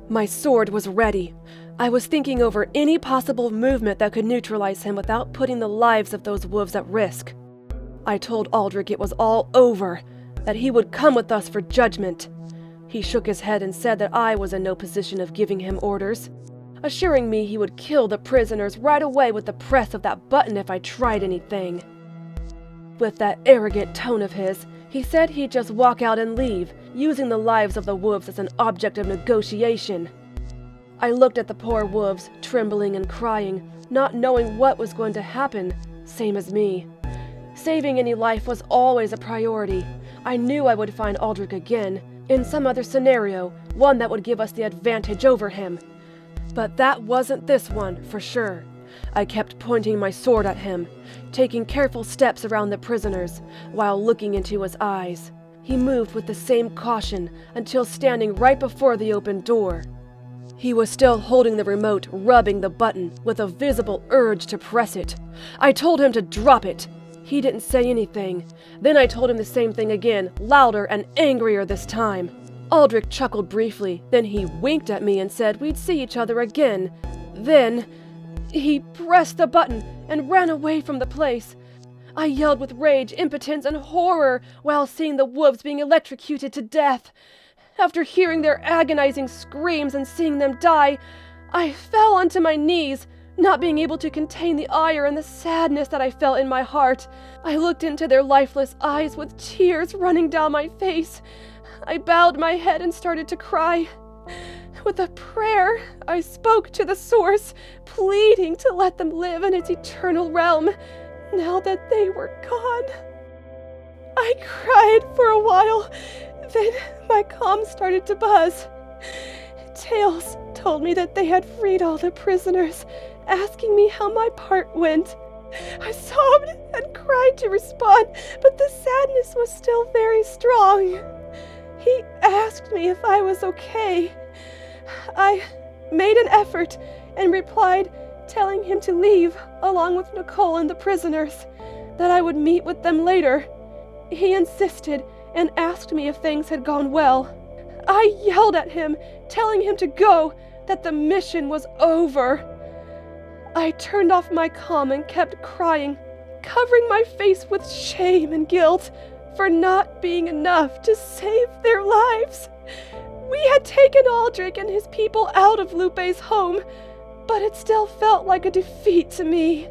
My sword was ready. I was thinking over any possible movement that could neutralize him without putting the lives of those wolves at risk. I told Aldrich it was all over, that he would come with us for judgment. He shook his head and said that I was in no position of giving him orders, assuring me he would kill the prisoners right away with the press of that button if I tried anything. With that arrogant tone of his, he said he'd just walk out and leave, using the lives of the wolves as an object of negotiation. I looked at the poor wolves, trembling and crying, not knowing what was going to happen, same as me. Saving any life was always a priority. I knew I would find Aldrich again, in some other scenario, one that would give us the advantage over him. But that wasn't this one, for sure. I kept pointing my sword at him, taking careful steps around the prisoners, while looking into his eyes. He moved with the same caution until standing right before the open door. He was still holding the remote, rubbing the button, with a visible urge to press it. I told him to drop it. He didn't say anything. Then I told him the same thing again, louder and angrier this time. Aldrich chuckled briefly, then he winked at me and said we'd see each other again. Then he pressed the button and ran away from the place. I yelled with rage, impotence, and horror while seeing the wolves being electrocuted to death. After hearing their agonizing screams and seeing them die, I fell onto my knees, not being able to contain the ire and the sadness that I felt in my heart. I looked into their lifeless eyes with tears running down my face. I bowed my head and started to cry. With a prayer, I spoke to the source, pleading to let them live in its eternal realm, now that they were gone. I cried for a while, then my comm started to buzz. Tails told me that they had freed all the prisoners, asking me how my part went. I sobbed and cried to respond, but the sadness was still very strong. He asked me if I was okay. I made an effort and replied, telling him to leave, along with Nicole and the prisoners, that I would meet with them later. He insisted and asked me if things had gone well. I yelled at him, telling him to go, that the mission was over. I turned off my comm and kept crying, covering my face with shame and guilt for not being enough to save their lives. We had taken Aldrich and his people out of Lupe's home, but it still felt like a defeat to me.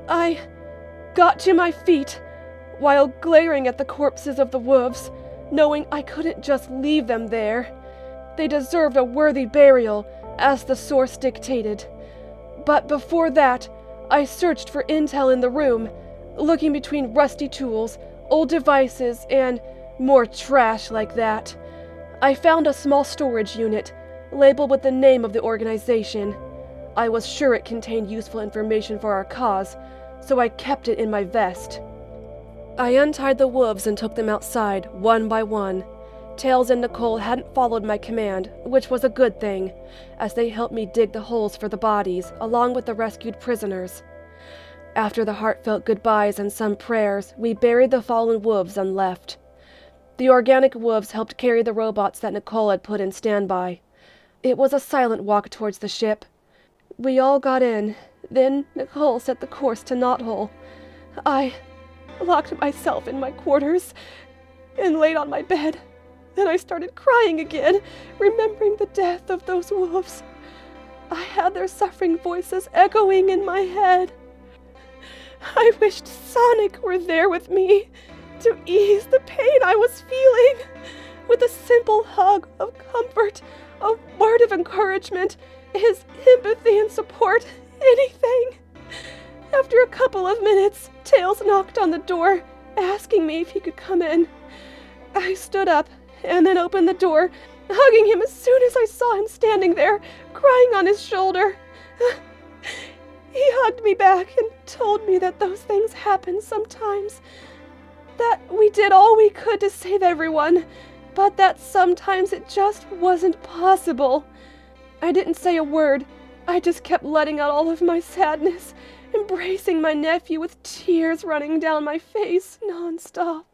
I got to my feet while glaring at the corpses of the wolves, knowing I couldn't just leave them there. They deserved a worthy burial, as the source dictated. But before that, I searched for intel in the room, looking between rusty tools, old devices, and more trash like that. I found a small storage unit, labeled with the name of the organization. I was sure it contained useful information for our cause, so I kept it in my vest. I untied the wolves and took them outside, one by one. Tails and Nicole hadn't followed my command, which was a good thing, as they helped me dig the holes for the bodies, along with the rescued prisoners. After the heartfelt goodbyes and some prayers, we buried the fallen wolves and left. The organic wolves helped carry the robots that Nicole had put in standby. It was a silent walk towards the ship. We all got in, then Nicole set the course to Knothole. I locked myself in my quarters and laid on my bed. Then I started crying again, remembering the death of those wolves. I had their suffering voices echoing in my head. I wished Sonic were there with me to ease the pain I was feeling, with a simple hug of comfort, a word of encouragement, his empathy and support, anything. After a couple of minutes, Tails knocked on the door, asking me if he could come in. I stood up and then opened the door, hugging him as soon as I saw him standing there, crying on his shoulder. He hugged me back and told me that those things happen sometimes, that we did all we could to save everyone, but that sometimes it just wasn't possible. I didn't say a word. I just kept letting out all of my sadness, embracing my nephew with tears running down my face non-stop.